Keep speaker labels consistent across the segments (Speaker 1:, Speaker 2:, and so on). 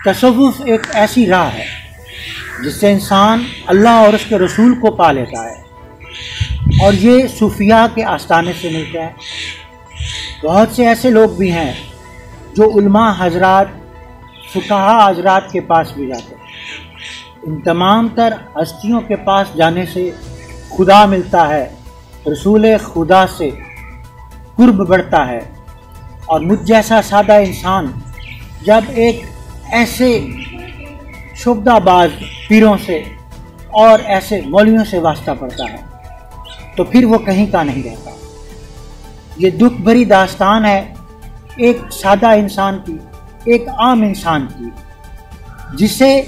Speaker 1: तसव्वुफ एक ऐसी राह है जिससे इंसान अल्लाह और उसके रसूल को पा लेता है और ये सूफिया के आस्थाने से मिलता है। बहुत से ऐसे लोग भी हैं जो उलमा हजरात, फुकाहा हजरात के पास भी जाते हैं। इन तमाम तर हस्तियों के पास जाने से खुदा मिलता है, रसूल खुदा से कुर्ब बढ़ता है। और मुझ जैसा सादा इंसान जब एक ऐसे शुबदाबाज पीरों से और ऐसे मौलवियों से वास्ता पड़ता है तो फिर वो कहीं का नहीं रहता। ये दुख भरी दास्तान है एक सादा इंसान की, एक आम इंसान की, जिसे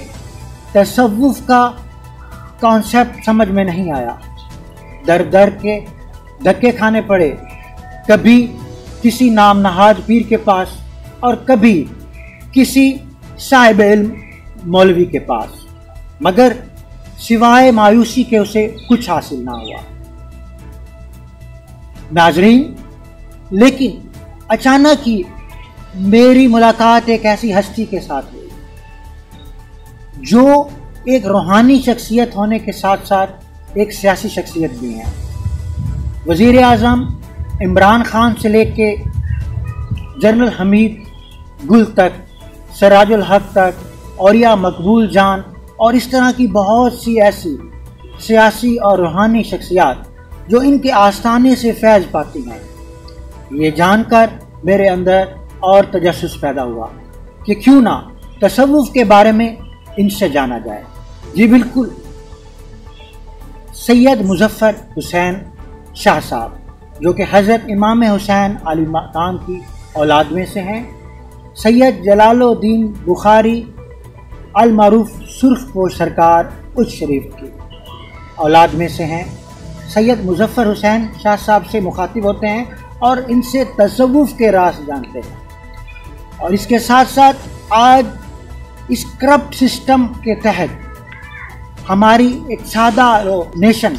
Speaker 1: तसव्वुफ का कॉन्सेप्ट समझ में नहीं आया। दर दर के धक्के खाने पड़े, कभी किसी नाम नहाद पीर के पास और कभी किसी साहिब इल्म मौलवी के पास, मगर सिवाय मायूसी के उसे कुछ हासिल ना हुआ। नाजरीन, लेकिन अचानक ही मेरी मुलाकात एक ऐसी हस्ती के साथ हुई जो एक रूहानी शख्सियत होने के साथ साथ एक सियासी शख्सियत भी है। वज़ीर आज़म इमरान खान से लेके जनरल हमीद गुल तक, सराजुल हक तक, औरिया मकबूल जान और इस तरह की बहुत सी ऐसी सियासी और रूहानी शख्सियात जो इनके आस्थाने से फैज़ पाती हैं। ये जानकर मेरे अंदर और तजस्सुस पैदा हुआ कि क्यों ना तसव्वुफ के बारे में इनसे जाना जाए। जी बिल्कुल, सैयद मुज़फ़्फ़र हुसैन शाह साहब जो कि हज़रत इमाम हुसैन अली मकाम की औलाद में से हैं, सैयद जलालुद्दीन बुखारी अल मारूफ सुर्खपोश सरकार उच्च शरीफ की औलाद में से हैं। सैयद मुज़फ़्फ़र हुसैन शाह साहब से मुखातिब होते हैं और इनसे तसव्वुफ के राज जानते हैं। और इसके साथ साथ आज इस करप्ट सिस्टम के तहत हमारी एक सादा नेशन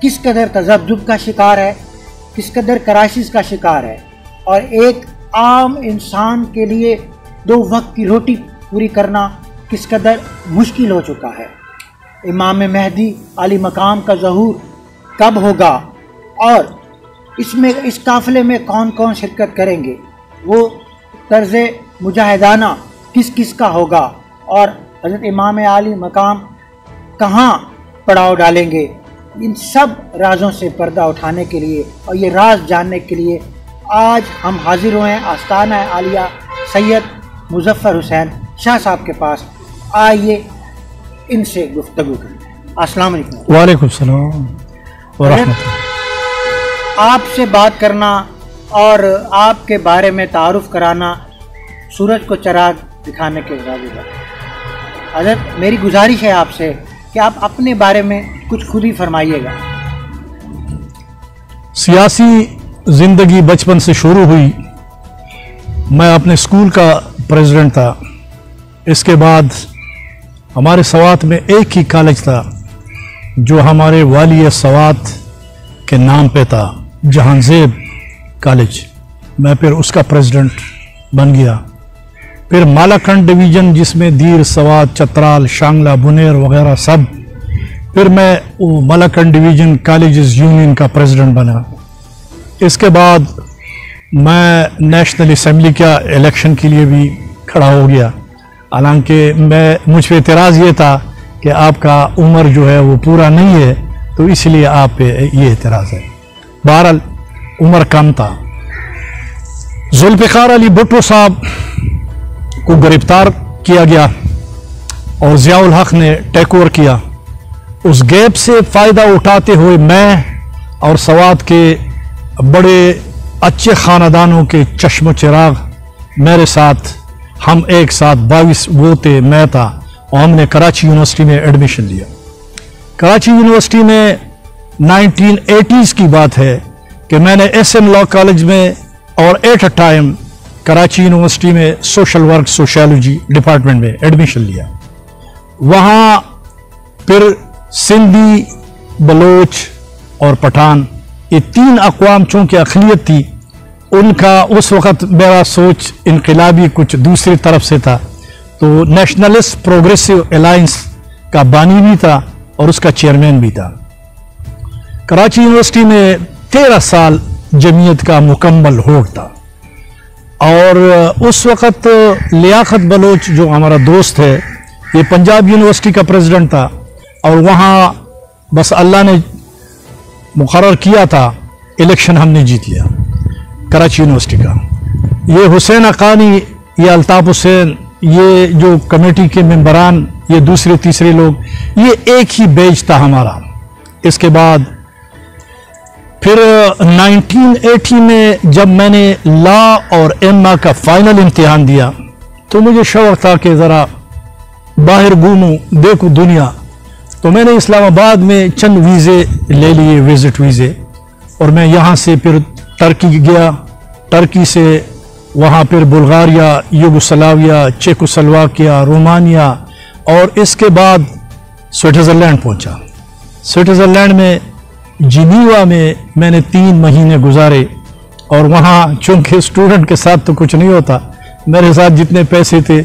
Speaker 1: किस कदर तज़ब्ज़ुब का शिकार है, किस कदर क्राइसिस का शिकार है और एक आम इंसान के लिए 2 वक्त की रोटी पूरी करना किस कदर मुश्किल हो चुका है। इमाम मेहदी अली मकाम का ज़हूर कब होगा और इसमें इस काफ़िले में कौन कौन शिरकत करेंगे, वो तर्ज़ मुजाहिदाना किस किस का होगा और हज़रत इमाम अली मकाम कहाँ पड़ाव डालेंगे, इन सब राज़ों से पर्दा उठाने के लिए और ये राज जानने के लिए आज हम हाजिर हुए हैं आस्ताना आलिया सैयद मुज़फ़्फ़र हुसैन शाह साहब के पास। आइए इनसे गुफ्तगू करें। अस्सलाम वालेकुम।
Speaker 2: वालेकुम सलाम व रहमतुल्लाह।
Speaker 1: आपसे बात करना और आपके बारे में तारुफ कराना सूरज को चिराग दिखाने के बराबर है। हज़रत, मेरी गुजारिश है आपसे कि आप अपने बारे में कुछ खुद ही फरमाइएगा।
Speaker 2: सियासी ज़िंदगी बचपन से शुरू हुई। मैं अपने स्कूल का प्रेसिडेंट था। इसके बाद हमारे सवात में एक ही कॉलेज था जो हमारे वाली सवात के नाम पे था, जहांजेब कॉलेज। मैं फिर उसका प्रेसिडेंट बन गया। फिर मालाखंड डिवीज़न जिसमें दीर, सवात, चतराल, शांगला, बुनेर वगैरह सब, फिर मैं वो मालाखंड डिवीज़न कॉलेजेस यूनियन का प्रेसिडेंट बना। इसके बाद मैं नेशनल असम्बली का इलेक्शन के लिए भी खड़ा हो गया। हालांकि मुझ पर एतराज़ ये था कि आपका उम्र जो है वो पूरा नहीं है, तो इसलिए आप पे ये एतराज़ है। बहरहाल उम्र कम था। जुल्फ़िकार अली भुट्टो साहब को गिरफ्तार किया गया और ज़ियाउल हक ने टेक ओवर किया। उस गैप से फ़ायदा उठाते हुए मैं और सवात के बड़े अच्छे ख़ानदानों के चश्म चिराग मेरे साथ, हम एक साथ 22 वो थे, मैं था, और हमने कराची यूनिवर्सिटी में एडमिशन लिया। कराची यूनिवर्सिटी में 1980s की बात है कि मैंने SM लॉ कॉलेज में और at a time Karachi university में सोशल वर्क सोशियोलॉजी डिपार्टमेंट में एडमिशन लिया। वहाँ फिर सिंधी, बलोच और पठान, ये 3 अक़वाम चूँकि अक़लियत थी, उनका उस वक़्त मेरा सोच इनकलाबी कुछ दूसरी तरफ से था, तो नेशनलिस्ट प्रोग्रेसिव अलायंस का बानी भी था और उसका चेयरमैन भी था। कराची यूनिवर्सिटी में 13 साल जमीयत का मुकम्मल होड़ था और उस वक़्त लियाकत बलोच जो हमारा दोस्त है ये पंजाब यूनिवर्सिटी का प्रेसिडेंट था और वहाँ बस अल्लाह ने मुकर्रर किया था, इलेक्शन हमने जीत लिया कराची यूनिवर्सिटी का। ये हुसैन अकानी, ये अल्ताफ़ हुसैन, ये जो कमेटी के मेंबरान, ये दूसरे तीसरे लोग, ये एक ही बैच था हमारा। इसके बाद फिर 1980 में जब मैंने लॉ और एमआ का फाइनल इम्तिहान दिया तो मुझे शौक था कि ज़रा बाहर घूमूं, देखूं दुनिया। तो मैंने इस्लामाबाद में चंद वीज़े ले लिए, विजिट वीज़े, और मैं यहाँ से फिर टर्की गया, टर्की से वहाँ फिर बुल्गारिया, यूगोस्लाविया, चेकोस्लोवाकिया, रोमानिया और इसके बाद स्विट्ज़रलैंड पहुँचा। स्विट्ज़रलैंड में जिनीवा में मैंने 3 महीने गुजारे और वहाँ चूँकि स्टूडेंट के साथ तो कुछ नहीं होता, मेरे साथ जितने पैसे थे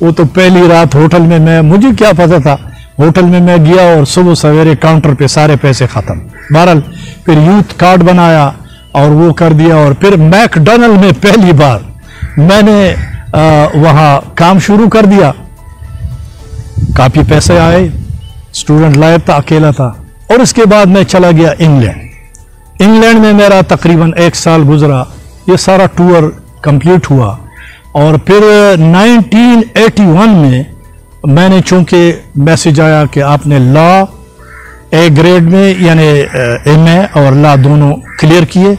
Speaker 2: वो तो पहली रात होटल में मुझे क्या पता था, होटल में मैं गया और सुबह सवेरे काउंटर पे सारे पैसे ख़त्म। बहरहाल फिर यूथ कार्ड बनाया और वो कर दिया और फिर मैकडॉनल्ड में पहली बार मैंने वहाँ काम शुरू कर दिया। काफ़ी पैसे आए, स्टूडेंट लाइफ था, अकेला था। और इसके बाद मैं चला गया इंग्लैंड। इंग्लैंड में मेरा तकरीबन 1 साल गुजरा, ये सारा टूर कंप्लीट हुआ। और फिर 1981 में मैंने चूँकि मैसेज आया कि आपने लॉ ए ग्रेड में यानी एमए और लॉ दोनों क्लियर किए,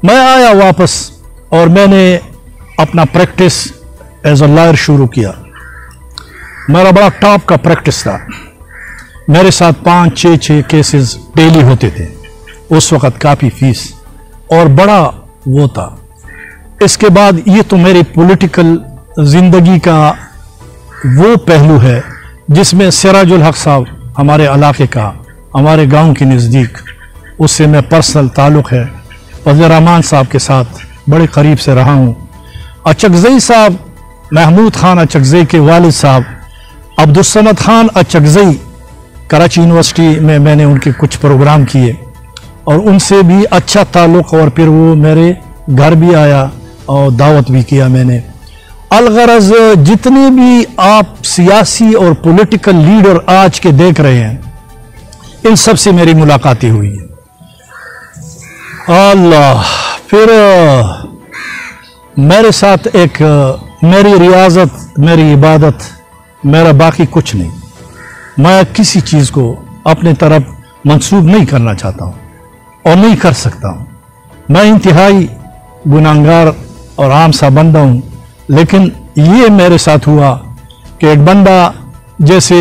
Speaker 2: मैं आया वापस और मैंने अपना प्रैक्टिस एज अ लॉयर शुरू किया। मेरा बड़ा टॉप का प्रैक्टिस था, मेरे साथ 5-6 केसेस डेली होते थे। उस वक़्त काफ़ी फीस और बड़ा वो था। इसके बाद ये तो मेरी पॉलिटिकल ज़िंदगी का वो पहलू है जिसमें सिराजुल हक साहब हमारे इलाके का, हमारे गांव के नज़दीक, उससे मैं पर्सनल ताल्लुक़ है। फजल रहमान साहब के साथ बड़े करीब से रहा हूँ। अचकज़ई साहब, महमूद खान अचकज़ई के वालिद साहब अब्दुस्समद खान अचकज़ई, कराची यूनिवर्सिटी में मैंने उनके कुछ प्रोग्राम किए और उनसे भी अच्छा ताल्लुक़। और फिर वो मेरे घर भी आया और दावत भी किया मैंने। अलगरज जितने भी आप सियासी और पॉलिटिकल लीडर आज के देख रहे हैं, इन सब से मेरी मुलाकातें हुई है। अल्लाह, फिर मेरे साथ एक मेरी रियाजत, मेरी इबादत, मेरा बाकी कुछ नहीं। मैं किसी चीज़ को अपने तरफ मंसूब नहीं करना चाहता हूँ और नहीं कर सकता हूँ। मैं इंतहाई गुनाहगार और आम सा बंदा हूँ। लेकिन ये मेरे साथ हुआ कि एक बंदा जैसे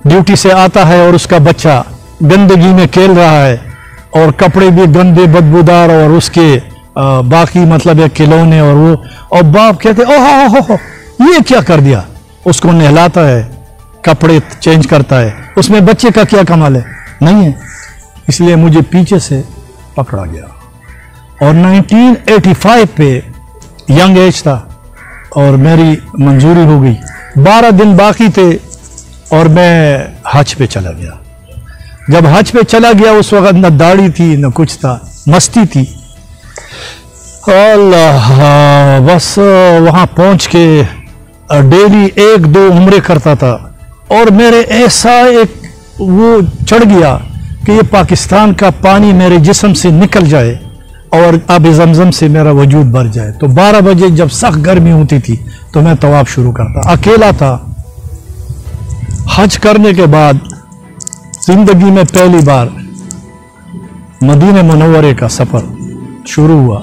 Speaker 2: ड्यूटी से आता है और उसका बच्चा गंदगी में खेल रहा है और कपड़े भी गंदे बदबूदार और उसके बाकी मतलब है खिलौने और वो, और बाप कहते ओह ये क्या कर दिया, उसको नहलाता है, कपड़े चेंज करता है, उसमें बच्चे का क्या कमाल है? नहीं है। इसलिए मुझे पीछे से पकड़ा गया और 1985 पे यंग एज था और मेरी मंजूरी हो गई। 12 दिन बाकी थे और मैं हज पे चला गया। जब हज पे चला गया उस वक्त न दाढ़ी थी न कुछ था, मस्ती थी। अल्लाह, बस वहाँ पहुँच के डेली 1-2 उम्रे करता था और मेरे ऐसा एक वो चढ़ गया कि ये पाकिस्तान का पानी मेरे जिस्म से निकल जाए और अब ज़मज़म से मेरा वजूद भर जाए। तो 12 बजे जब सख्त गर्मी होती थी तो मैं तवाफ शुरू करता। अकेला था। हज करने के बाद ज़िंदगी में पहली बार मदीने मुनव्वरे का सफ़र शुरू हुआ।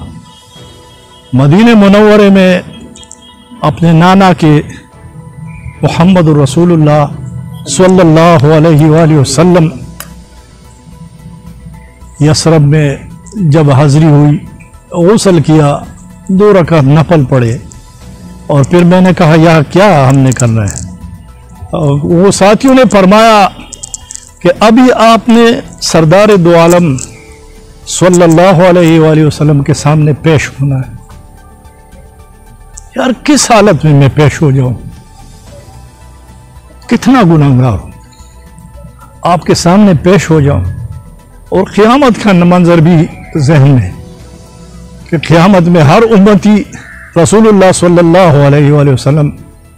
Speaker 2: मदीने मुनव्वरे में अपने नाना के मुहम्मद रसूलुल्लाह सल्लल्लाहु अलैहि वसल्लम यसरब में जब हाज़री हुई, गौसल किया, 2 रकात नफल पढ़े और फिर मैंने कहा यह क्या हमने करना है। वो साथियों ने फरमाया कि अभी आपने सरदार दो आलम सल्लल्लाहु अलैहि वसल्लम के सामने पेश होना है। यार किस हालत में मैं पेश हो जाऊं? कितना गुनाहगार हूं, आपके सामने पेश हो जाऊं और क़यामत का मंजर भी जहन में कि क़यामत में हर उम्मती रसूलुल्लाह सल्लल्लाहु अलैहि वसल्लम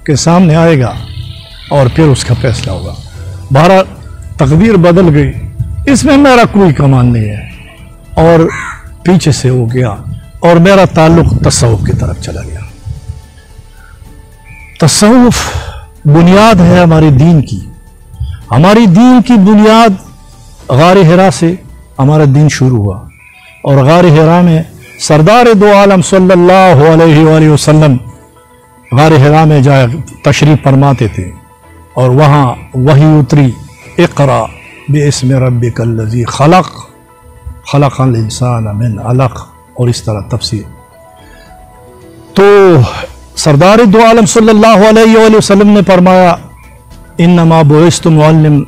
Speaker 2: के सामने आएगा और फिर उसका फैसला होगा। बहरहाल तकदीर बदल गई, इसमें मेरा कोई कमान नहीं है और पीछे से हो गया और मेरा ताल्लुक तसव्वुफ की तरफ चला गया। तसव्वुफ बुनियाद है हमारे दीन की। हमारी दीन की बुनियाद गार हिरा से हमारा दीन शुरू हुआ और गार हिरा में सरदार दो आलम सल्लल्लाहु अलैहि वसल्लम गार हिरा में जाए तशरीफ फरमाते थे और वहाँ वही उतरी, इक़रा बिस्मि रब्बिकल्लज़ी खलक़ खलक़ल इंसान मिन अलक़, और इस तरह तफसीर। तो सरदार दो आलम सल्लल्लाहु अलैहि वसल्लम ने फरमाया, इन्नमा बुइस्तु मुअल्लिम,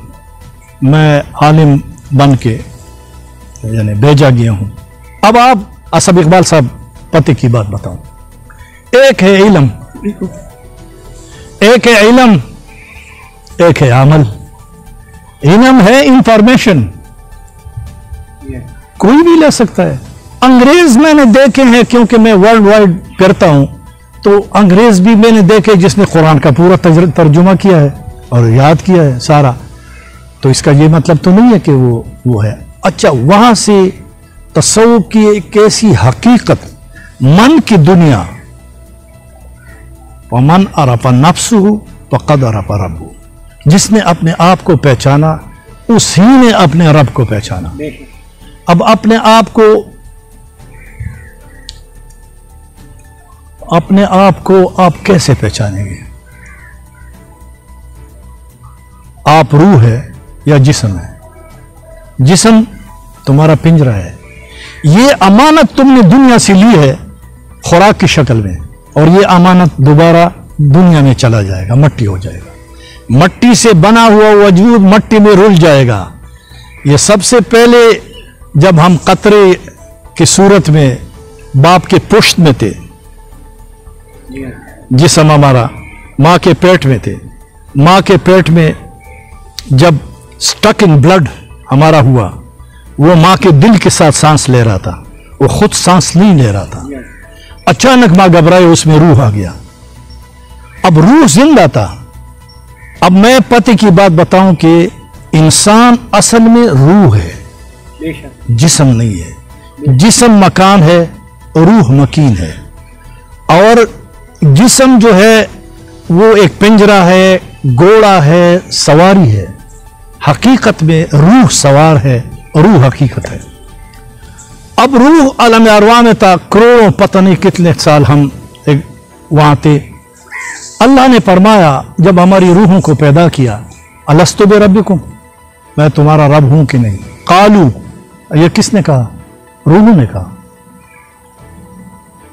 Speaker 2: मैं आलिम बन के यानी भेजा गया हूँ। अब आप असद इकबाल साहब पते की बात बताऊं, एक है इल्म, एक है इल्म, एक है अमल। इल्म है इंफॉर्मेशन, कोई भी ले सकता है। अंग्रेज मैंने देखे हैं, क्योंकि मैं वर्ल्ड वाइड करता हूं, तो अंग्रेज भी मैंने देखे जिसने कुरान का पूरा तर्जुमा किया है और याद किया है सारा। तो इसका ये मतलब तो नहीं है कि वो है। अच्छा, वहां से तसव्वुफ की एक ऐसी हकीकत, मन की दुनिया, वमन अरफ़ नफ्सहु फ़क़द अरफ़ रब्बहु, जिसने अपने आप को पहचाना उसी ने अपने रब को पहचाना। अब अपने आप को आप कैसे पहचानेंगे? आप रूह है या जिस्म है? जिस्म तुम्हारा पिंजरा है, ये अमानत तुमने दुनिया से ली है खुराक की शक्ल में, और ये अमानत दोबारा दुनिया में चला जाएगा, मट्टी हो जाएगा। मट्टी से बना हुआ वजूद मट्टी में रुल जाएगा। ये सबसे पहले जब हम कतरे की सूरत में बाप के पुश्त में थे, जिस्म हमारा माँ के पेट में थे, माँ के पेट में जब स्टक इन ब्लड हमारा हुआ, वो माँ के दिल के साथ सांस ले रहा था, वो खुद सांस नहीं ले रहा था। अचानक माँ घबराई, उसमें रूह आ गया। अब रूह जिंदा था। अब मैं पति की बात बताऊं कि इंसान असल में रूह है, जिस्म नहीं है। जिस्म मकान है, रूह मकीन है। और जिस्म जो है वो एक पिंजरा है, घोड़ा है, सवारी है। हकीकत में रूह सवार है, रूह हकीकत है। अब रूह आलम अरवाह में था, करोड़ों पता नहीं कितने साल हम वहां थे। अल्लाह ने फरमाया जब हमारी रूहों को पैदा किया, अलस्तु बिरब्बिकुम, मैं तुम्हारा रब हूं कि नहीं? कालू, ये किसने कहा? रूहों ने कहा।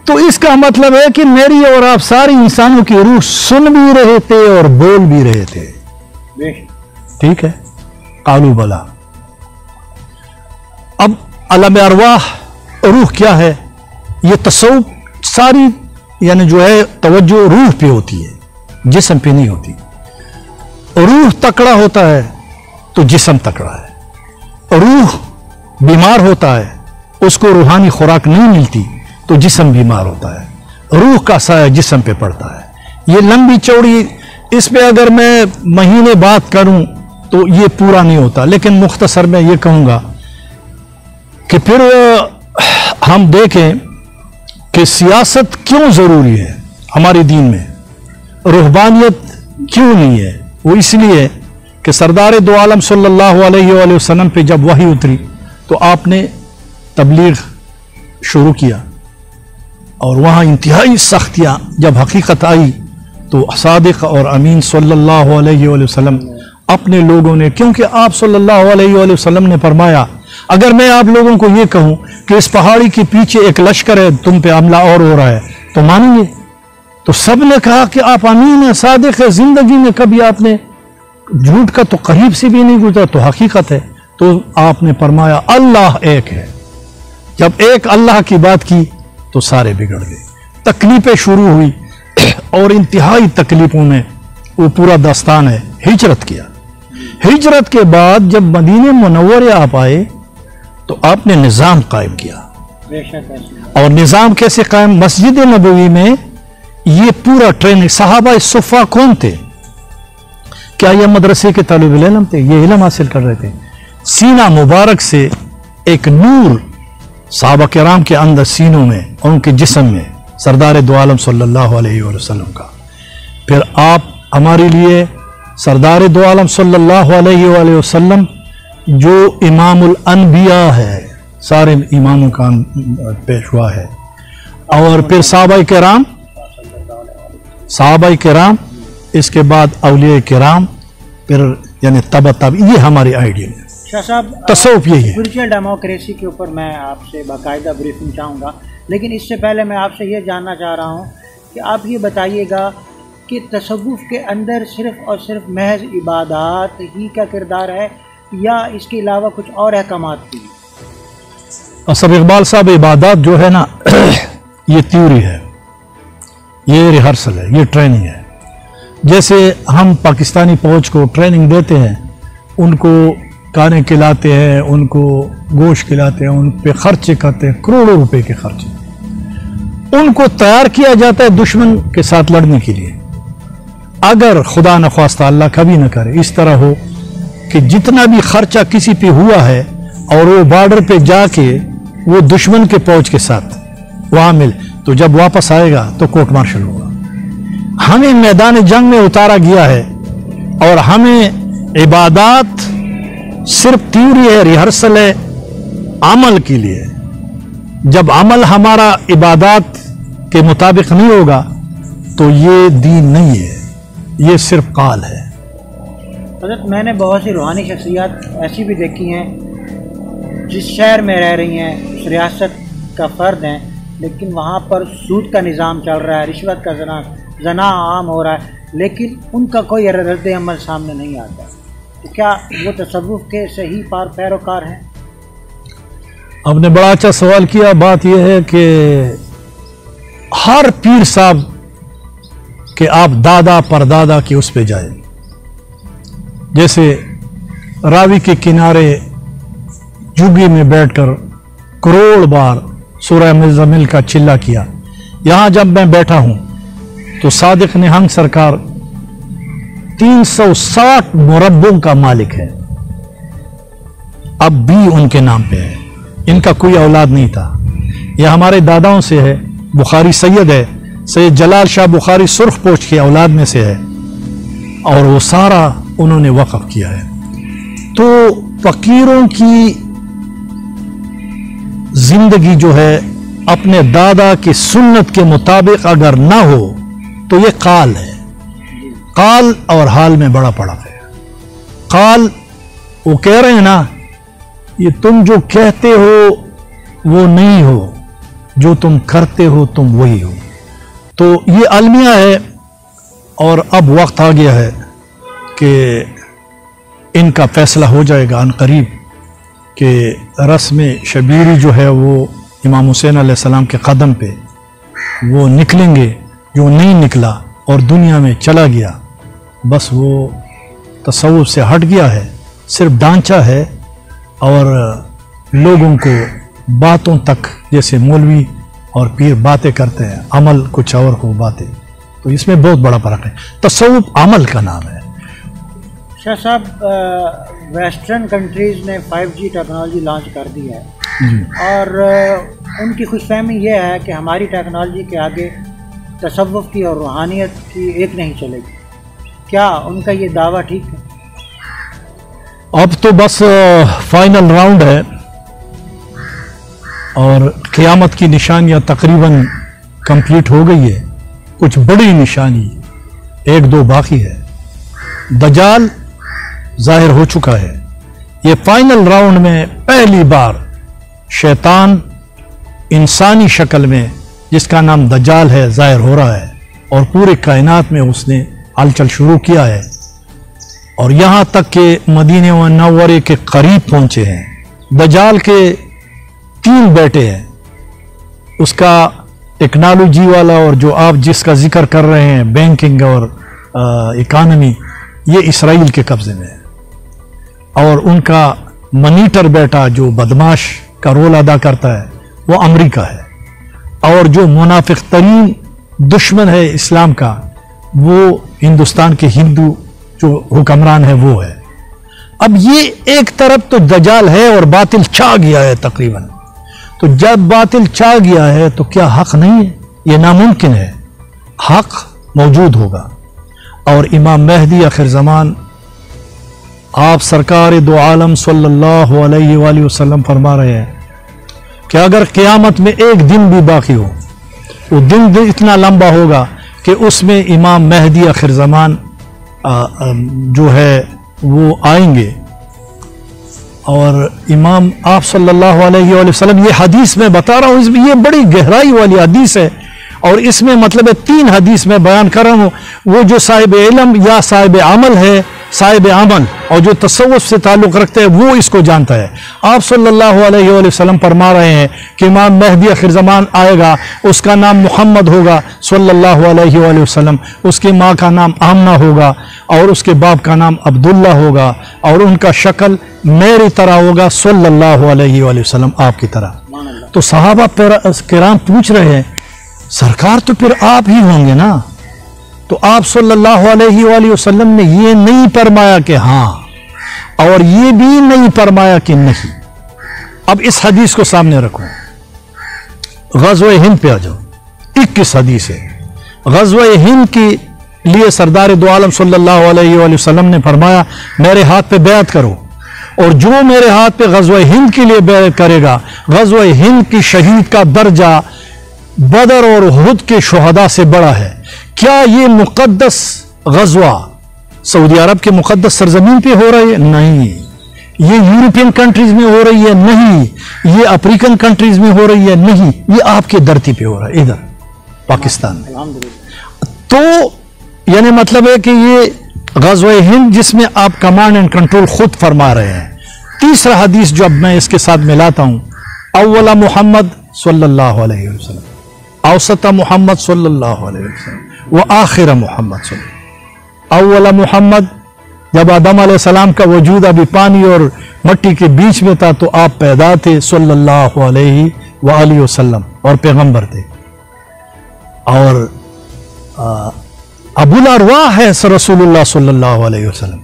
Speaker 2: तो इसका मतलब है कि मेरी और आप सारी इंसानों की रूह सुन भी रहे थे और बोल भी रहे थे। ठीक है, कालू बला। अब आलम अरवाह रूह क्या है? ये तसव्वुफ सारी यानी जो है तवज्जो रूह पे होती है, जिस्म पे नहीं होती। रूह तकड़ा होता है तो जिस्म तकड़ा है। रूह बीमार होता है, उसको रूहानी खुराक नहीं मिलती तो जिस्म बीमार होता है। रूह का साया जिस्म पे पड़ता है। ये लंबी चौड़ी, इस पे अगर मैं महीने बात करूं तो ये पूरा नहीं होता, लेकिन मुख्तसर में ये कहूंगा कि फिर हम देखें कि सियासत क्यों जरूरी है हमारे दीन में, रूहबानियत क्यों नहीं है। वो इसलिए कि सरदार दो आलम सल्लल्लाहु अलैहि वसल्लम पे जब वही उतरी तो आपने तबलीग शुरू किया और वहाँ इंतहाई सख्तियाँ जब हकीकत आई तो सादिक और अमीन सल्लल्लाहु अलैहि वसल्लम अपने लोगों ने, क्योंकि आप सल्लल्लाहु अलैहि वसल्लम ने फरमाया अगर मैं आप लोगों को ये कहूँ कि इस पहाड़ी के पीछे एक लश्कर है, तुम पे हमला और हो रहा है, तो मानेंगे? तो सब ने कहा कि आप अमीन है, सादिक है, जिंदगी में कभी आपने झूठ का तो करीब से भी नहीं गुजरा, तो हकीकत है। तो आपने फरमाया अल्लाह एक है। जब एक अल्लाह की बात की तो सारे बिगड़ गए। तकलीफें शुरू हुई और इंतहाई तकलीफों में वो पूरा दास्तान है। हिजरत किया, हिजरत के बाद जब मदीने मुनव्वरे आप आए तो आपने निज़ाम कायम किया। और निज़ाम कैसे कायम? मस्जिद नबवी में ये पूरा ट्रेनिंग। सहाबा सुफ़ा कौन थे? क्या ये मदरसे के तालिब इल्म थे? ये इल्म हासिल कर रहे थे। सीना मुबारक से एक नूर सहाबा किराम के अंदर सीनों में और उनके जिस्म में सरदार दो आलम सल्लल्लाहु अलैहि वसल्लम का। फिर आप हमारे लिए सरदार दो आलम सल्लल्लाहु अलैहि वसल्लम जो इमामुल अनबिया है, सारे इमामों का पेशवा है। और फिर सहाबाए किराम, इसके बाद औलिया किराम, फिर यानी तब ये हमारी आइडियल है।
Speaker 1: शाह साहब,
Speaker 2: तसव्वुफ यही है।
Speaker 1: स्पिरिचुअल डेमोक्रेसी के ऊपर मैं आपसे बाकायदा ब्रीफिंग चाहूँगा, लेकिन इससे पहले मैं आपसे ये जानना चाह रहा हूँ कि आप ये बताइएगा कि तसव्वुफ के अंदर सिर्फ़ और सिर्फ महज इबादत ही का किरदार है या इसके अलावा कुछ और अहकामात भी?
Speaker 2: असद इकबाल साहब, इबादत जो है ना ये थ्योरी है, ये रिहर्सल है, ये ट्रेनिंग है। जैसे हम पाकिस्तानी फौज को ट्रेनिंग देते हैं, उनको खाने खिलाते हैं, उनको गोश्त खिलाते हैं, उन पे खर्चे करते हैं, करोड़ों रुपए के खर्चे। उनको तैयार किया जाता है दुश्मन के साथ लड़ने के लिए। अगर खुदा न ख्वास्ता अल्लाह कभी न करे इस तरह हो कि जितना भी खर्चा किसी पे हुआ है और वो बॉर्डर पे जाके वो दुश्मन के फौज के साथ वहां मिल, तो जब वापस आएगा तो कोर्ट मार्शल होगा। हमें मैदान जंग में उतारा गया है और हमें इबादत सिर्फ थ्योरी है, रिहर्सल है अमल के लिए। जब अमल हमारा इबादत के मुताबिक नहीं होगा तो ये दीन नहीं है, ये सिर्फ काल है।
Speaker 1: हज़रत, मैंने बहुत सी रूहानी शख्सियत ऐसी भी देखी हैं जिस शहर में रह रही हैं, उस रियासत का फ़र्द हैं, लेकिन वहाँ पर सूद का निज़ाम चल रहा है, रिश्वत का जना आम हो रहा है, लेकिन उनका कोई रद्द अमल सामने नहीं आता। तो क्या वो तसव्वुफ के सही पैरोकार हैं?
Speaker 2: आपने बड़ा अच्छा सवाल किया। बात यह है कि हर पीर साहब के आप दादा परदादा के उस पे जाए, जैसे रावी के किनारे जुगी में बैठकर करोड़ बार सूरह मुज़म्मिल का चिल्ला किया। यहां जब मैं बैठा हूं तो सादिक निहंग सरकार 360 मुरब्बों का मालिक है, अब भी उनके नाम पे है। इनका कोई औलाद नहीं था, यह हमारे दादाओं से है। बुखारी सैयद है, सैयद जलाल शाह बुखारी सुर्खपोश की औलाद में से है और वो सारा उन्होंने वक़फ़ किया है। तो फ़कीरों की जिंदगी जो है अपने दादा की सुन्नत के मुताबिक अगर ना हो तो ये काल है। काल और हाल में बड़ा फर्क है। काल वो कह रहे हैं ना, ये तुम जो कहते हो वो नहीं हो, जो तुम करते हो तुम वही हो। तो ये अलमिया है और अब वक्त आ गया है कि इनका फैसला हो जाएगा अनकरीब कि रस्म शबीरी जो है वो इमाम हुसैन अलैहिस्सलाम के कदम पे वो निकलेंगे। जो नहीं निकला और दुनिया में चला गया, बस वो तसव्वुफ से हट गया है, सिर्फ ढांचा है और लोगों को बातों तक, जैसे मौलवी और पीर बातें करते हैं, अमल कुछ और हो बातें, तो इसमें बहुत बड़ा फर्क है। तसव्वुफ अमल का नाम है।
Speaker 1: शाह साहब, वेस्टर्न कंट्रीज़ ने 5G टेक्नोलॉजी लॉन्च कर दी है और उनकी खुशफहमी ये है कि हमारी टेक्नोलॉजी के आगे तसव्वुफ की और रूहानियत की एक नहीं चलेगी। क्या उनका ये दावा ठीक है?
Speaker 2: अब तो बस फाइनल राउंड है और क़यामत की निशानियां तकरीबन कंप्लीट हो गई है। कुछ बड़ी निशानी 1-2 बाकी है। दज्जाल जाहिर हो चुका है। ये फाइनल राउंड में पहली बार शैतान इंसानी शक्ल में, जिसका नाम दज्जाल है, जाहिर हो रहा है और पूरे कायनात में उसने हलचल शुरू किया है और यहाँ तक कि मदीने मुनव्वरे के करीब पहुंचे हैं। दज्जाल के 3 बेटे हैं, उसका टेक्नोलॉजी वाला और जो आप जिसका जिक्र कर रहे हैं बैंकिंग और इकानमी ये इसराइल के कब्जे में है, और उनका मनीटर बेटा जो बदमाश का रोल अदा करता है वो अमेरिका है, और जो मुनाफिक तरीन दुश्मन है इस्लाम का वो हिंदुस्तान के हिंदू जो हुक्मरान है वो है। अब ये एक तरफ तो दजाल है और बातिल छा गया है तकरीबन, तो जब बातिल छा गया है तो क्या हक नहीं है? ये नामुमकिन है, हक मौजूद होगा। और इमाम मेहदी आखिर ज़मान, आप सरकार दो आलम सल्लल्लाहु अलैहि वसल्लम फरमा रहे हैं कि अगर क़यामत में एक दिन भी बाकी हो, वो दिन इतना लंबा होगा कि उसमें इमाम मेहदी आखिर ज़मान जो है वो आएंगे। और इमाम आप सल्लल्लाहु अलैहि वसल्लम, ये हदीस में बता रहा हूँ, इसमें ये बड़ी गहराई वाली हदीस है, और इसमें मतलब है 3 हदीस में बयान कर रहा हूँ। वो जो साहिब इल्म या साहिब अमल है, साहिब अमल और जो तसव्वुफ से ताल्लुक़ रखते हैं वो इसको जानता है। आप सल्लल्लाहु अलैहि वसल्लम फरमा रहे हैं कि इमाम मेहदी आखिर ज़मान आएगा, उसका नाम मोहम्मद होगा सल्लल्लाहु अलैहि वसल्लम, उसकी माँ का नाम आमना होगा और उसके बाप का नाम अब्दुल्ला होगा, और उनका शक्ल मेरी तरह होगा सल्लल्लाहु अलैहि वसल्लम, आपकी तरह। तो सहाबा किराम पूछ रहे हैं, सरकार तो फिर आप ही होंगे ना? तो आप सल्लल्लाहु अलैहि वसल्लम ने ये नहीं फरमाया कि हाँ, और ये भी नहीं फरमाया कि नहीं। अब इस हदीस को सामने रखो, ग़ज़वा हिंद पे आ जाओ, 21 हदीस है। ग़ज़वा हिंद के लिए सरदार दो आलम सल्लल्लाहु अलैहि वसल्लम ने फरमाया, मेरे हाथ पे बैत करो, और जो मेरे हाथ पे ग़ज़वा हिंद के लिए बैत करेगा, ग़ज़वा हिंद की शहीद का दर्जा बदर और उहद के शुहदा से बड़ा है। क्या ये मुक़द्दस ग़ज़वा सऊदी अरब के मुक़द्दस सरजमीन पे हो रही है? नहीं। ये यूरोपियन कंट्रीज में हो रही है? नहीं। ये अफ्रीकन कंट्रीज में हो रही है? नहीं। ये आपके धरती पे हो रहा है, इधर पाकिस्तान में। तो यानी मतलब है कि ये ग़ज़वा हिंद जिसमें आप कमांड एंड कंट्रोल खुद फरमा रहे हैं। तीसरा हदीस जो अब मैं इसके साथ मिलाता हूं, अव्वला मोहम्मद सल्लल्लाहु अलैहि वसल्लम, औसता मोहम्मद सल्लल्लाहु अलैहि वसल्लम, व आखिर मोहम्मद सल्लल्लाहु। अव्वला मोहम्मद, जब आदम अलैहिस्सलाम का वजूद अभी पानी और मट्टी के बीच में था तो आप पैदा थे सल्लल्लाहु अलैहि वसल्लम और पैगंबर थे। और अबुल अरवाह है रसूलुल्लाह सल्लल्लाहु अलैहि वसल्लम।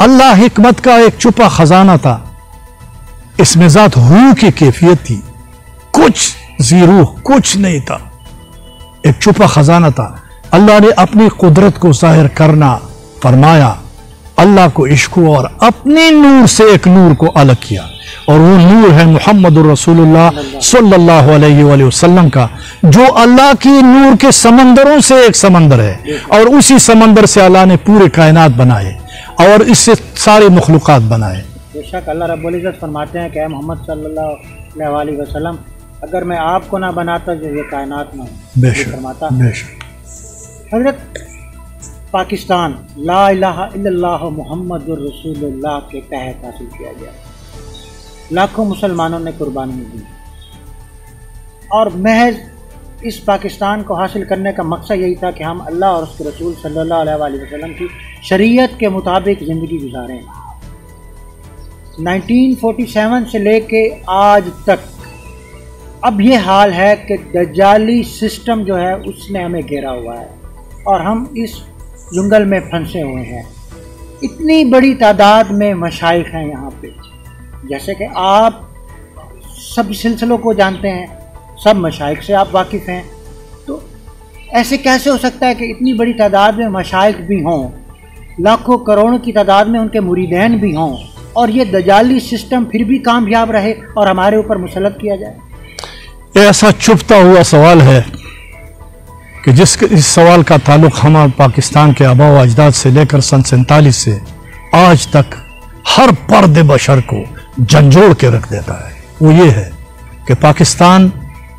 Speaker 2: अल्लाह हिकमत का एक छुपा खजाना था, इसमें ज़ात रूह की कैफियत थी, कुछ जीरो, कुछ नहीं था, एक छुपा खजाना था। अल्लाह ने अपनी कुदरत को जाहिर करना फरमाया, अल्लाह को इश्क हुआ और अपने नूर से एक नूर को अलग किया, और वो नूर है मुहम्मदुर रसूलुल्लाह सल्लल्लाहु अलैहि वसल्लम का, जो अल्लाह की नूर के समंदरों से एक समंदर है, और उसी समंदर से अल्लाह ने पूरे कायनात बनाए और इससे सारे मखलूक़ात बनाए।
Speaker 1: बेशक अल्लाह रब्बुल इज़्ज़त फरमाते हैं कि मोहम्मद सल्लल्लाहु अलैहि वसल्लम, अगर मैं आपको ना बनाता जो ये कायनात ना फरमाता। हजरत पाकिस्तान ला इलाहा इल्लल्लाह मुहम्मदुर रसूलुल्लाह के तहत हासिल किया गया, लाखों मुसलमानों ने कुर्बानी दी, और महज इस पाकिस्तान को हासिल करने का मकसद यही था कि हम अल्लाह और उसके रसूल सल्लल्लाहु अलैहि वसल्लम की शरीयत के मुताबिक ज़िंदगी गुजारें। 1947 से लेके आज तक अब ये हाल है कि दज्जाली सिस्टम जो है उसने हमें घेरा हुआ है और हम इस जंगल में फंसे हुए हैं। इतनी बड़ी तादाद में मशाइख हैं यहाँ पे, जैसे कि आप सब सिलसिलों को जानते हैं, सब मशाइख से आप वाकिफ़ हैं, तो ऐसे कैसे हो सकता है कि इतनी बड़ी तादाद में मशाइख भी हों, लाखों करोड़ों की तादाद में उनके मुरीदैन भी हों, और ये दजाली सिस्टम फिर भी कामयाब रहे और हमारे ऊपर मुसल्लत किया जाए?
Speaker 2: ऐसा छुपता हुआ सवाल है कि इस सवाल का ताल्लुक हमारे पाकिस्तान के आबा व अजदाद से लेकर सन 47 से आज तक हर पर्दे बशर को झंझोड़ के रख देता है। वो ये है कि पाकिस्तान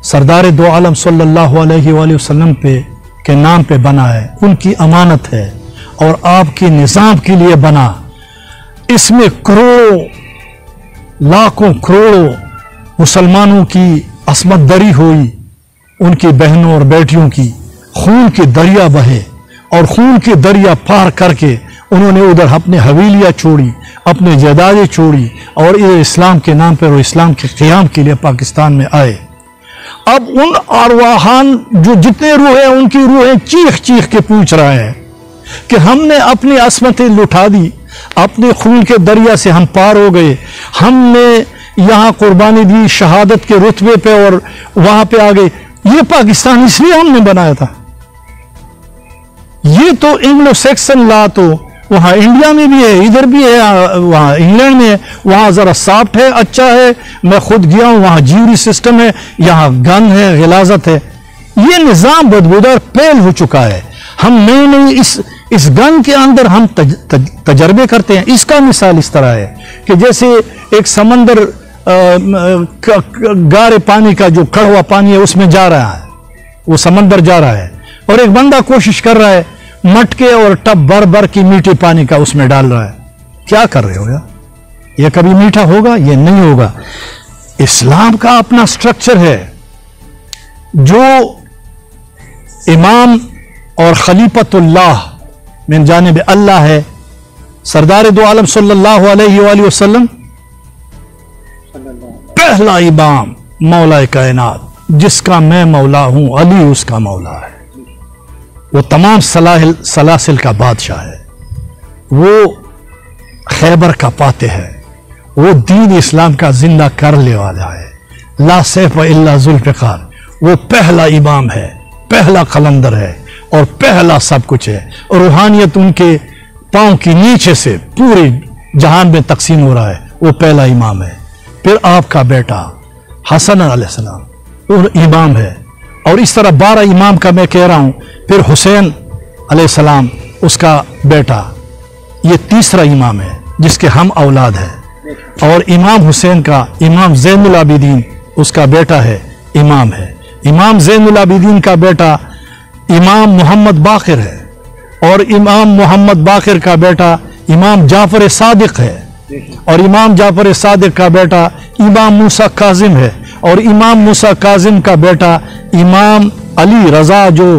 Speaker 2: सरदार दो आलम सल्लल्लाहु अलैहि वसल्लम के नाम पे बना है, उनकी अमानत है और आपके निज़ाम के लिए बना। इसमें करोड़ों लाखों करोड़ों मुसलमानों की असमत दरी हुई, उनकी बहनों और बेटियों की खून के दरिया बहे, और खून के दरिया पार करके उन्होंने उधर अपने हवेलियाँ छोड़ी, अपने जायदादें छोड़ी और इधर इस्लाम के नाम पर और इस्लाम के क़याम के लिए पाकिस्तान में आए। अब उन अरवाहान जो जितने रूह हैं उनकी रूहें चीख चीख के पूछ रहे हैं कि हमने अपनी असमतें लुटा दी, अपने खून के दरिया से हम पार हो गए, हमने यहाँ कुर्बानी दी शहादत के रुतबे पे और वहां पे आ गए। ये पाकिस्तान इसलिए हमने बनाया था। ये तो एंग्लो सेक्सन लॉ तो वहाँ इंडिया में भी है, इधर भी है, वहाँ इंग्लैंड में है, वहाँ ज़रा सॉफ्ट है, अच्छा है। मैं खुद गया हूँ, वहाँ ज्यूरी सिस्टम है, यहाँ गन है, गिलाजत है। ये निज़ाम बदबूदार फेल हो चुका है। हम नई नई इस गन के अंदर हम तजर्बे करते हैं। इसका मिसाल इस तरह है कि जैसे एक समंदर गारे पानी का जो कड़वा पानी है उसमें जा रहा है, वो समंदर जा रहा है और एक बंदा कोशिश कर रहा है मटके और टब भर भर की मीठे पानी का उसमें डाल रहा है। क्या कर रहे हो यार? ये कभी मीठा होगा? ये नहीं होगा। इस्लाम का अपना स्ट्रक्चर है। जो इमाम और खलीफतुल्लाह मिन जानिब अल्लाह है, सरदार दो आलम सल्लल्लाहु अलैहि वसल्लम, पहला इमाम मौला कायनात, जिसका मैं मौला हूं, अली उसका मौला है। वो तमाम सलासिल का बादशाह है, वो खैबर का पाते है, वो दीन इस्लाम का जिंदा करने वाला है। ला सैफ इल्ला जुल्फ़िकार, वो पहला इमाम है, पहला कलंदर है और पहला सब कुछ है। और रूहानियत उनके पांव की नीचे से पूरे जहान में तकसीम हो रहा है। वो पहला इमाम है। फिर आपका बेटा हसन अलैहिस्सलाम वो इमाम है। और इस तरह 12 इमाम का मैं कह रहा हूं। फिर हुसैन अलैहिस्सलाम उसका बेटा, ये तीसरा इमाम है जिसके हम औलाद है। और इमाम हुसैन का इमाम ज़ैनुल आबिदीन उसका बेटा है, इमाम है। इमाम ज़ैनुल आबिदीन का बेटा इमाम मोहम्मद बाक़िर है और इमाम मोहम्मद बाक़िर का बेटा इमाम जाफ़र सादिक है और इमाम जाफ़र सादिक का बेटा इमाम मूसा काजिम है और इमाम मूसा काजिम का बेटा इमाम अली रज़ा जो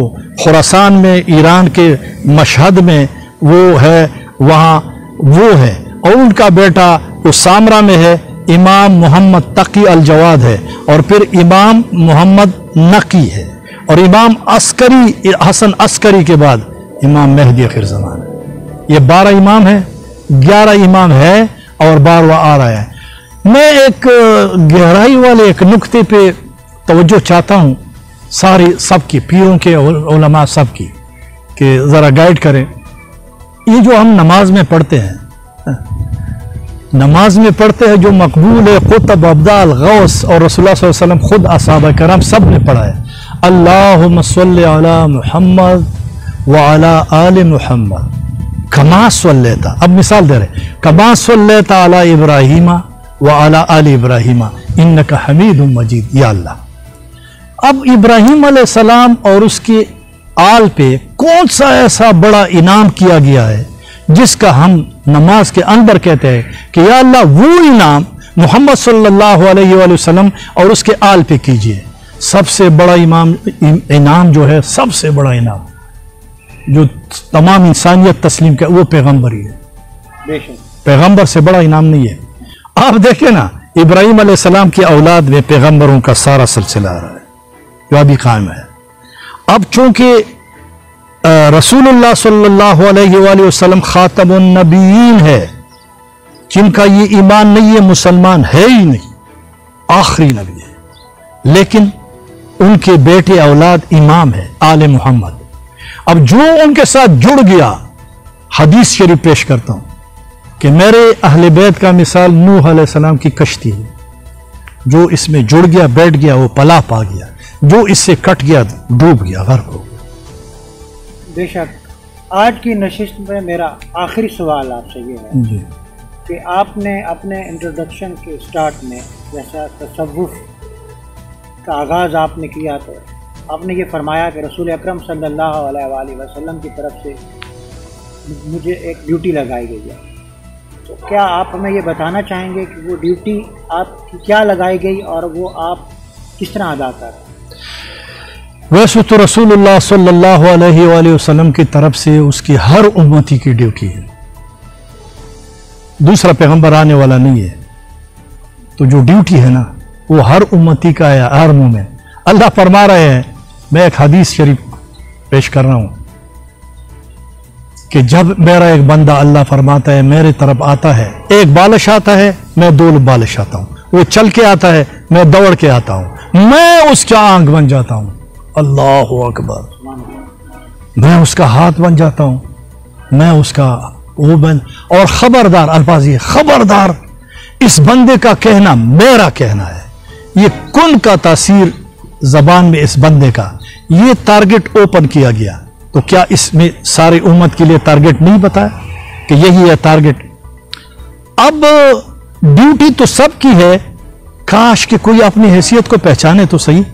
Speaker 2: खुरासान में ईरान के मशहद में वो है, वहाँ वो है। और उनका बेटा जो सामरा में है इमाम मोहम्मद तकी अल जवाद है। और फिर इमाम मोहम्मद नकी है और इमाम अस्करी हसन अस्करी के बाद इमाम मेहदी आखिर ज़मान है। ये 12 इमाम है, 11 इमाम है और 12वां आ रहा है। मैं एक गहराई वाले एक नुक्ते पे तवज्जो चाहता हूँ सारी सबकी, पीरों के उलमा सब की, कि ज़रा गाइड करें। ये जो हम नमाज में पढ़ते हैं, नमाज में पढ़ते हैं जो मकबूल है, कुतब अब्दाल गौस और रसूलुल्लाह सल्लल्लाहु अलैहि वसल्लम खुद असहाबा करम सब ने पढ़ा है। अल्लाहुम्मा सल्लि अला मुहम्मद व अला आले मुहम्मद कमा सल्लैता। अब मिसाल दे रहे, कमा सल्लैता अला इब्राहीमा व अला आले इब्राहीमा इन्नका हमीदुम मजीद। या अल्लाह, अब इब्राहीम अलैहिस्सलाम और उसके आल पे कौन सा ऐसा बड़ा इनाम किया गया है जिसका हम नमाज के अंदर कहते हैं कि या अल्लाह वो इनाम मोहम्मद सल्लल्लाहु अलैहि वसल्लम और उसके आल पे कीजिए। सबसे बड़ा इनाम जो है, सबसे बड़ा इनाम जो तमाम इंसानियत तस्लीम कर, वो पैगंबर ही है। पैगंबर से बड़ा इनाम नहीं है। आप देखें ना, इब्राहीम अलैहिस्सलाम की औलाद में पैगंबरों का सारा सिलसिला आ रहा है जो अभी कायम है। अब चूंकि रसूलुल्लाह सल्लल्लाहु अलैहि वसल्लम खातमुन नबीयीन है, जिनका ये ईमान नहीं है, मुसलमान है ही नहीं, आखिरी नबी है, लेकिन उनके बेटे औलाद इमाम है आले मोहम्मद। अब जो उनके साथ जुड़ गया, हदीस शरीफ पेश करता हूं कि मेरे अहले बैत का मिसाल नूह अलैहिस्सलाम की कश्ती है। जो इसमें जुड़ गया, बैठ गया, वो पला पा गया, जो इससे कट गया डूब गया, गर्क हो गया।
Speaker 1: बेशक आज की नशिस्त में मेरा आखिरी सवाल आपसे ये है जी, कि आपने अपने इंट्रोडक्शन के स्टार्ट में जैसा तसव्वुफ का आगाज़ आपने किया, तो आपने ये फरमाया कि रसूल अकरम सल्लल्लाहु अलैहि वसल्लम की तरफ से मुझे एक ड्यूटी लगाई गई है। तो क्या आप हमें ये बताना चाहेंगे कि वो ड्यूटी आपकी क्या लगाई गई और वो आप किस तरह अदा कर रहे हैं?
Speaker 2: वैसे तो रसूलुल्लाह सल्लल्लाहु अलैहि वसल्लम की तरफ से उसकी हर उम्मती की ड्यूटी है, दूसरा पैगंबर आने वाला नहीं है, तो जो ड्यूटी है ना वो हर उम्मती का है, हर मोमिन। अल्लाह फरमा रहे हैं, मैं एक हदीस शरीफ पेश कर रहा हूं कि जब मेरा एक बंदा, अल्लाह फरमाता है, मेरे तरफ आता है, एक बालिश आता है, मैं दो बालिश आता हूं, वो चल के आता है, मैं दौड़ के आता हूं, मैं उसका आंख बन जाता हूं, अल्लाहु अकबर, मैं उसका हाथ बन जाता हूं, मैं उसका वो बन, और खबरदार, अल्फाज ये, खबरदार इस बंदे का कहना मेरा कहना है, ये कुन का तासीर जबान में इस बंदे का, ये टारगेट ओपन किया गया। तो क्या इसमें सारी उम्मत के लिए टारगेट नहीं बताया कि यही है टारगेट? अब ड्यूटी तो सबकी है, काश कि कोई अपनी हैसियत को पहचाने तो सही।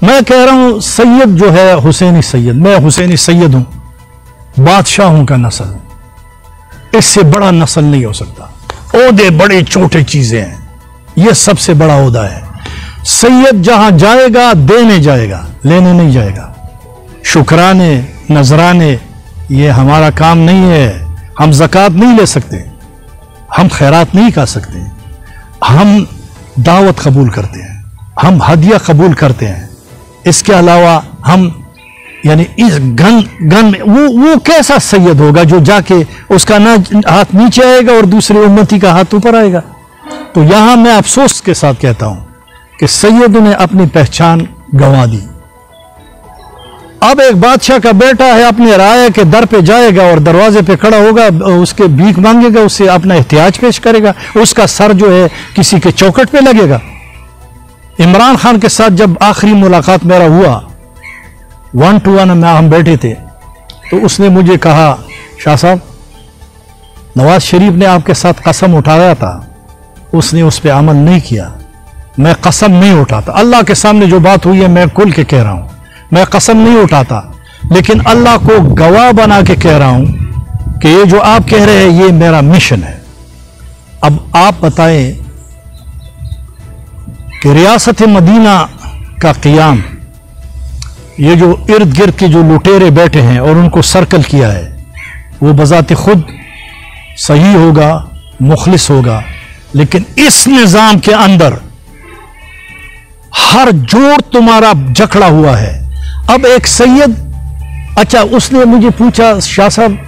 Speaker 2: मैं कह रहा हूं सैयद जो है हुसैनी सैयद, मैं हुसैनी सैयद हूं, बादशाहों का नस्ल, इससे बड़ा नस्ल नहीं हो सकता। ओहदे बड़ी छोटी चीजें हैं, यह सबसे ओहदा ओहदा है। सैयद जहां जाएगा देने जाएगा, लेने नहीं जाएगा। शुक्राने, नजराने, ये हमारा काम नहीं है। हम ज़कात नहीं ले सकते, हम खैरात नहीं कर सकते, हम दावत कबूल करते हैं, हम हदिया कबूल करते हैं। इसके अलावा हम यानी इस गन में वो कैसा सैयद होगा जो जाके उसका ना हाथ नीचे आएगा और दूसरे उम्मती का हाथ ऊपर आएगा? तो यहां मैं अफसोस के साथ कहता हूं कि सैयद ने अपनी पहचान गंवा दी। अब एक बादशाह का बेटा है, अपने राय के दर पे जाएगा और दरवाजे पे खड़ा होगा, उसके भीख मांगेगा, उससे अपना एहतियाज पेश करेगा, उसका सर जो है किसी के चौखट पे लगेगा। इमरान खान के साथ जब आखिरी मुलाकात मेरा हुआ, 1 to 1 में हम बैठे थे, तो उसने मुझे कहा, शाह साहब, नवाज शरीफ ने आपके साथ कसम उठाया था, उसने उस पर अमल नहीं किया। मैं कसम नहीं उठाता, अल्लाह के सामने जो बात हुई है मैं खुल के कह रहा हूं, मैं कसम नहीं उठाता, लेकिन अल्लाह को गवाह बना के कह रहा हूं कि ये जो आप कह रहे हैं ये मेरा मिशन है। अब आप बताएं कि रियासत मदीना का क़ियाम, ये जो इर्द गिर्द के जो लुटेरे बैठे हैं और उनको सर्कल किया है, वो बजाते खुद सही होगा, मुखलिस होगा, लेकिन इस निज़ाम के अंदर हर जोड़ तुम्हारा जकड़ा हुआ है। अब एक सैयद, अच्छा उसने मुझे पूछा, शाह साहब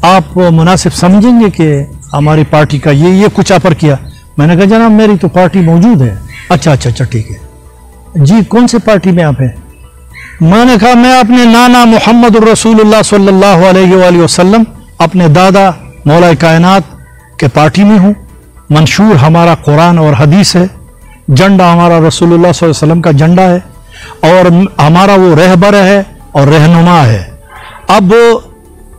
Speaker 2: आप मुनासिब समझेंगे कि हमारी पार्टी का ये कुछ अपर किया? मैंने कहा जनाब मेरी तो पार्टी मौजूद है। अच्छा अच्छा अच्छा ठीक है जी, कौन से पार्टी में आप हैं? मैंने कहा मैं अपने नाना मोहम्मद रसूलुल्लाह सल्लल्लाहु अलैहि वसल्लम, अपने दादा मौला कायनात के पार्टी में हूँ। मंशूर हमारा कुरान और हदीस है, झंडा हमारा रसूलुल्लाह सल्लल्लाहु अलैहि वसल्लम का झंडा है, और हमारा वो रहबर है और रहनुमा है। अब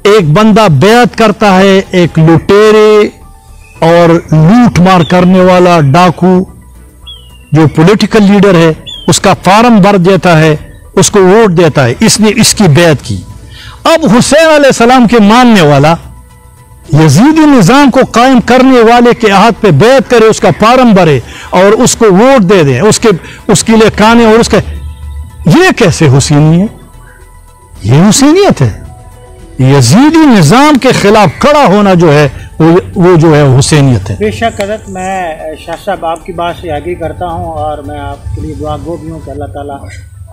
Speaker 2: एक बंदा बेअत करता है, एक लुटेरे और लूट मार करने वाला डाकू जो पॉलिटिकल लीडर है, उसका फार्म भर देता है, उसको वोट देता है, इसने इसकी बेअत की। अब हुसैन अलैहिस्सलाम के मानने वाला यजीदी निजाम को कायम करने वाले के हाथ पे बेअत करे, उसका फार्म भरे और उसको वोट दे दे, उसके लिए काने, और उसके, ये कैसे हुसैनी है? ये हुसैनियत है। यजीदी निजाम के खिलाफ खड़ा होना जो है वो जो है हुसैनियत है।
Speaker 1: बेशक हज़रत, मैं शाह साहब आपकी बात से आगे करता हूँ और मैं आपके लिए दुआ गो भी हूँ कि अल्लाह ताला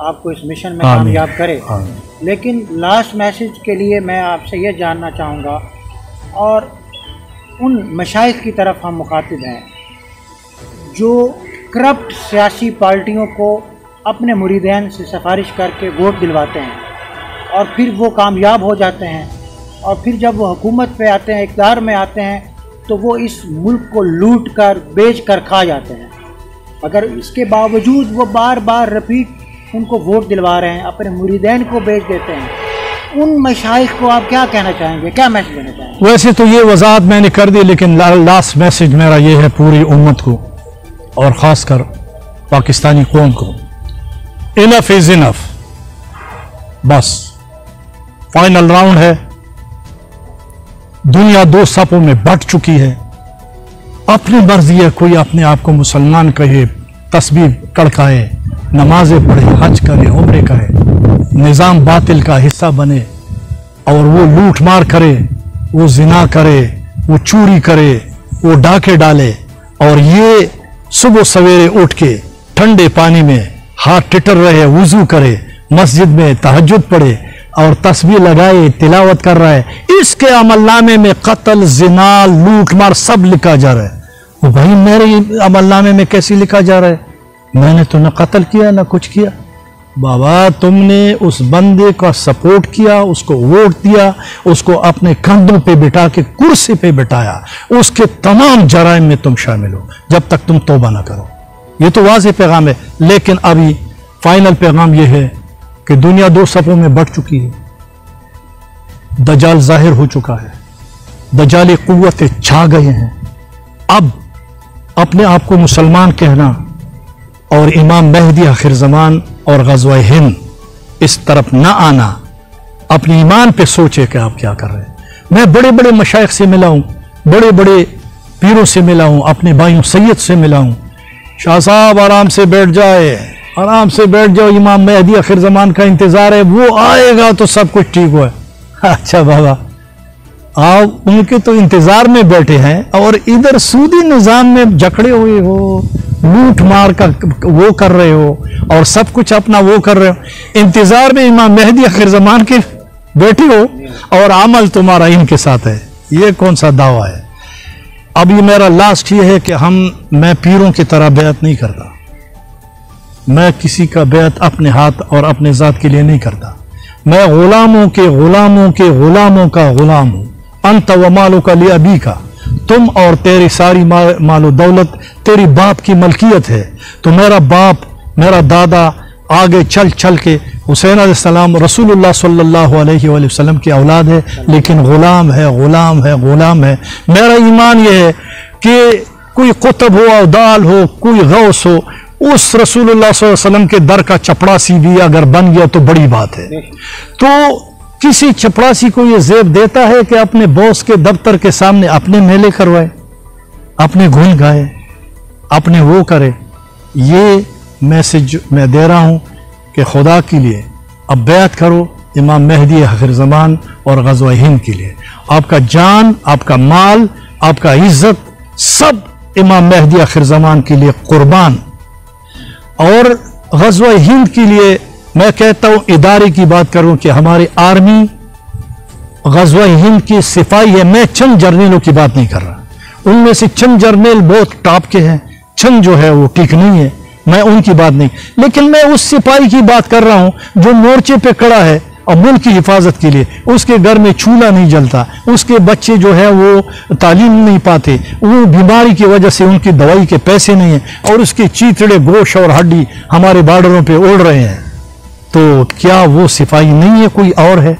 Speaker 1: आपको इस मिशन में कामयाब करे। लेकिन लास्ट मैसेज के लिए मैं आपसे ये जानना चाहूँगा, और उन मशाइख की तरफ हम मुखातिब हैं जो करप्ट सियासी पार्टियों को अपने मुरीदैन से सिफारिश करके वोट दिलवाते हैं और फिर वो कामयाब हो जाते हैं, और फिर जब वो हुकूमत पे आते हैं, इक़्तिदार में आते हैं, तो वो इस मुल्क को लूट कर बेच कर खा जाते हैं। अगर इसके बावजूद वो बार बार रफ़ीक उनको वोट दिलवा रहे हैं, अपने मुरीदैन को बेच देते हैं, उन मशाइख को आप क्या कहना चाहेंगे, क्या मैसेज देना चाहेंगे?
Speaker 2: वैसे तो ये वजाहत मैंने कर दी, लेकिन लास्ट मैसेज मेरा ये है पूरी उम्मत को और ख़ासकर पाकिस्तानी कौम को, इनफ इज़ इनफ। बस फाइनल राउंड है, दुनिया दो सपों में बंट चुकी है। अपनी मर्जी है, कोई अपने आप को मुसलमान कहे, तस्बीह कड़काए, नमाजें पढ़े, हज करे, उम्रे करे, निज़ाम बातिल का हिस्सा बने और वो लूट मार करे, वो जिना करे, वो चोरी करे, वो डाके डाले, और ये सुबह सवेरे उठ के ठंडे पानी में हाथ टिटर रहे, वुजू करे, मस्जिद में तहज्जुद पढ़े और तस्बीह लगाए, तिलावत कर रहा है, इसके अमलनामे में कत्ल, जिना, लूट मार सब लिखा जा रहा है। वो भाई मेरे अमलनामे में कैसे लिखा जा रहा है? मैंने तो न कत्ल किया न कुछ किया। बाबा तुमने उस बंदे का सपोर्ट किया, उसको वोट दिया, उसको अपने कंधों पे बिठा के कुर्सी पे बिठाया, उसके तमाम जराइम में तुम शामिल हो जब तक तुम तौबा ना करो। ये तो वाज़ेह पैगाम है। लेकिन अभी फाइनल पैगाम यह है कि दुनिया दो सफ़ों में बढ़ चुकी है। दज्जाल जाहिर हो चुका है, दज्जाली कुव्वतें छा गए हैं। अब अपने आप को मुसलमान कहना और इमाम मेहदी आखिर ज़मान और ग़ज़वा हिंद इस तरफ ना आना, अपने ईमान पे सोचे कि आप क्या कर रहे हैं। मैं बड़े बड़े मशाइख से मिला हूँ, बड़े बड़े पीरों से मिला हूँ, अपने भाइयों सैयद से मिला हूँ। शाह साहब आराम से बैठ जाए, आराम से बैठ जाओ, इमाम मेहदी आखिर ज़मान का इंतज़ार है, वो आएगा तो सब कुछ ठीक हुआ। अच्छा बाबा, आप उनके तो इंतज़ार में बैठे हैं और इधर सूदी निज़ाम में जकड़े हुए हो, लूट मार का वो कर रहे हो और सब कुछ अपना वो कर रहे हो। इंतज़ार में इमाम मेहदी आखिर ज़मान के बैठे हो और अमल तुम्हारा इनके साथ है। ये कौन सा दावा है? अब ये मेरा लास्ट ये है कि मैं पीरों की तरह बैत नहीं करता। मैं किसी का बैत अपने हाथ और अपने ज़ात के लिए नहीं करता। मैं गुलामों के गुलामों के गुलामों का गुलाम हूँ। अंत व मालो का लिए अभी का, तुम और तेरी सारी मालो दौलत तेरी बाप की मलकियत है। तो मेरा बाप, मेरा दादा आगे चल चल के हुसैन अलैहिस्सलाम रसूलुल्लाह सल्लल्लाहु अलैहि वसल्लम की औलाद है, लेकिन गुलाम है, गुलाम है, गुलाम है। मेरा ईमान यह है कि कोई कुतुब हो, अवदाल हो, कोई गौस हो, उस रसूलुल्लाह सल्लल्लाहु अलैहि वसल्लम के दर का चपड़ासी भी अगर बन गया तो बड़ी बात है। तो किसी चपड़ासी को यह ज़ेब देता है कि अपने बॉस के दफ्तर के सामने अपने मेले करवाए, अपने गुण गाए, अपने वो करे। ये मैसेज मैं दे रहा हूँ कि खुदा के लिए अब बैत करो इमाम मेहदी आखिर ज़मान और ग़ज़वा हिंद के लिए। आपका जान, आपका माल, आपका इज्जत सब इमाम मेहदी आखिर ज़मान के लिए कुर्बान। और ग़ज़वा हिंद के लिए मैं कहता हूँ, इदारे की बात करूँ कि हमारी आर्मी ग़ज़वा हिंद की सिपाही है। मैं चंद जर्नलों की बात नहीं कर रहा, उनमें से चंद जर्नल बहुत टॉप के हैं, चंद जो है वो ठीक नहीं है, मैं उनकी बात नहीं। लेकिन मैं उस सिपाही की बात कर रहा हूँ जो मोर्चे पे खड़ा है और मुल्क की हिफाजत के लिए। उसके घर में चूल्हा नहीं जलता, उसके बच्चे जो है वो तालीम नहीं पाते, वो बीमारी की वजह से उनकी दवाई के पैसे नहीं हैं और उसके चीथड़े, गोश्त और हड्डी हमारे बॉर्डरों पे उड़ रहे हैं। तो क्या वो सिपाही नहीं है, कोई और है?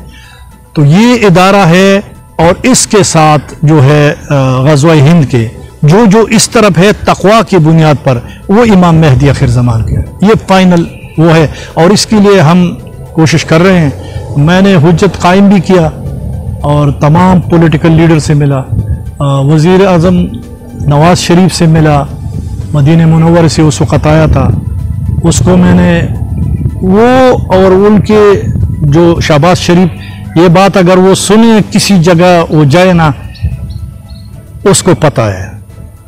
Speaker 2: तो ये इदारा है और इसके साथ जो है ग़ज़वा हिंद के जो इस तरफ है तक़वा की बुनियाद पर, वो इमाम मेहदी आखिर ज़मान के, ये फाइनल वो है। और इसके लिए हम कोशिश कर रहे हैं। मैंने हुज्जत कायम भी किया और तमाम पॉलिटिकल लीडर से मिला, वज़ीर आज़म नवाज़ शरीफ से मिला, मदीने मुनव्वर से उस वक़्त आया था, उसको मैंने वो और उनके जो शहबाज शरीफ, ये बात अगर वो सुने किसी जगह वो जाए ना, उसको पता है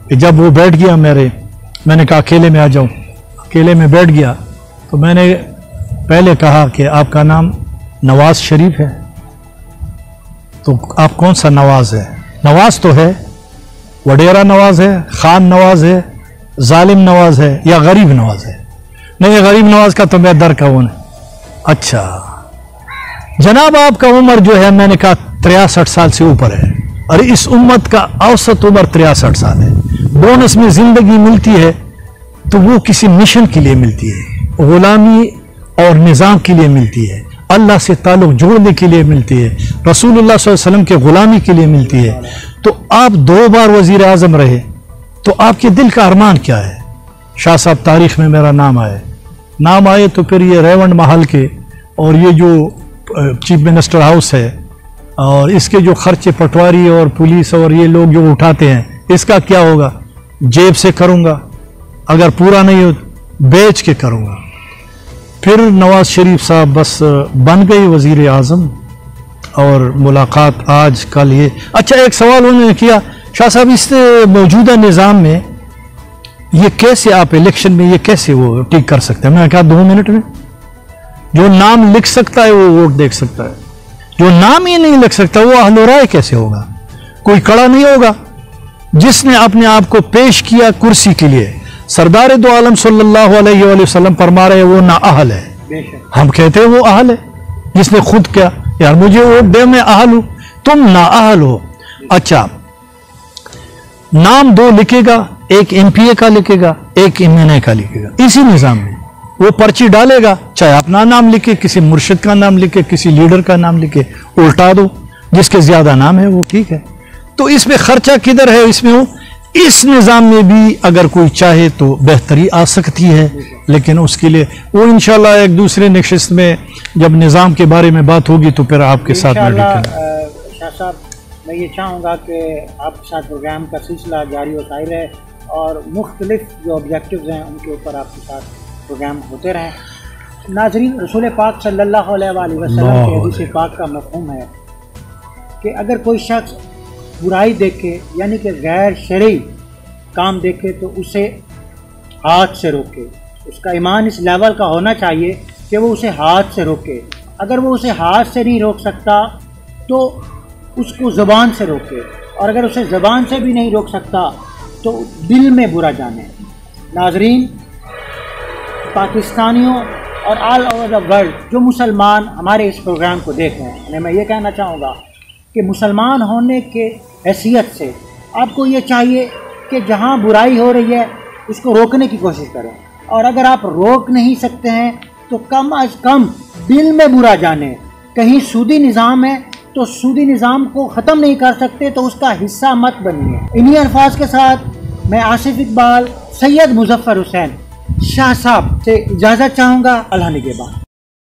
Speaker 2: कि जब वो बैठ गया मैंने कहा अकेले में आ जाऊं, अकेले में बैठ गया तो मैंने पहले कहा कि आपका नाम नवाज शरीफ है, तो आप कौन सा नवाज है? नवाज तो है, वडेरा नवाज है, खान नवाज है, जालिम नवाज है या गरीब नवाज है? नहीं, गरीब नवाज का तो मैं दर का हूं। अच्छा जनाब, आपका उम्र जो है, मैंने कहा 63 साल से ऊपर है। और इस उम्मत का औसत उम्र 63 साल है। बोनस में जिंदगी मिलती है तो वो किसी मिशन के लिए मिलती है, गुलामी और निज़ाम के लिए मिलती है, अल्लाह से ताल्लुक़ जोड़ने के लिए मिलती है, रसूलुल्लाह सल्लल्लाहु अलैहि वसल्लम के गुलामी के लिए मिलती है। तो आप 2 बार वज़ीर आज़म रहे, तो आपके दिल का अरमान क्या है? शाह साहब तारीख में मेरा नाम आए तो फिर ये रेवंड महल के और ये जो चीफ मिनिस्टर हाउस है और इसके जो खर्चे पटवारी और पुलिस और ये लोग जो उठाते हैं, इसका क्या होगा? जेब से करूँगा, अगर पूरा नहीं हो बेच के करूँगा। फिर नवाज शरीफ साहब बस बन गए वजीर आज़म और मुलाकात आज कल ये। अच्छा, एक सवाल उन्होंने किया, शाह साहब इस मौजूदा निज़ाम में ये कैसे आप इलेक्शन में ये कैसे वो ठीक कर सकते हैं? मैंने कहा 2 मिनट में जो नाम लिख सकता है वो वोट देख सकता है, जो नाम ही नहीं लिख सकता वो अहल राय कैसे होगा? कोई कड़ा नहीं होगा। जिसने अपने आप को पेश किया कुर्सी के लिए, सरदार दो आलम सल्लल्लाहु अलैहि वसल्लम फरमा रहे वो ना अहल है, हम कहते हैं वो अहल है। जिसने खुद क्या, यार मुझे वोट दे, मैं अहल हूं, तुम ना अहल हो। अच्छा, नाम 2 लिखेगा, एक MPA का लिखेगा, एक MNA का लिखेगा, इसी निजाम में वो पर्ची डालेगा, चाहे अपना नाम लिखे, किसी मुर्शिद का नाम लिखे, किसी लीडर का नाम लिखे, उल्टा दो, जिसके ज्यादा नाम है वो ठीक है। तो इसमें खर्चा किधर है? इसमें हो, इस निज़ाम में भी अगर कोई चाहे तो बेहतरी आ सकती है, लेकिन उसके लिए वो इंशाल्लाह एक दूसरे नशिस्त में जब निज़ाम के बारे में बात होगी तो फिर आपके साथ में
Speaker 1: शाह साहब, मैं ये चाहूँगा कि आपके साथ प्रोग्राम का सिलसिला जारी व साहिर है और मुख्तलिफ जो ऑब्जेक्टिव्स हैं उनके ऊपर आपके साथ प्रोग्राम होते रहें। नाज़रीन, रसूल पाक सल्लल्लाहु अलैहि वसल्लम के हदीस पाक का मफ़हूम है कि अगर कोई शख्स बुराई देखे यानी कि गैर शरई काम देखे तो उसे हाथ से रोके। उसका ईमान इस लेवल का होना चाहिए कि वो उसे हाथ से रोके। अगर वो उसे हाथ से नहीं रोक सकता तो उसको ज़बान से रोके, और अगर उसे ज़बान से भी नहीं रोक सकता तो दिल में बुरा जाने। नाजरीन, पाकिस्तानियों और ऑल ओवर द वर्ल्ड जो मुसलमान हमारे इस प्रोग्राम को देख रहे हैं, उन्हें मैं ये कहना चाहूँगा कि मुसलमान होने के हैसियत से आपको ये चाहिए कि जहाँ बुराई हो रही है उसको रोकने की कोशिश करें, और अगर आप रोक नहीं सकते हैं तो कम अज़ कम दिल में बुरा जाने। कहीं सूदी निज़ाम है तो सूदी निज़ाम को ख़त्म नहीं कर सकते तो उसका हिस्सा मत बनिए। इन्हीं अल्फाज के साथ मैं आसिफ इकबाल सैयद मुजफ्फर हुसैन शाह साहब से इजाज़त चाहूँगा। अल्लाह निगहबान।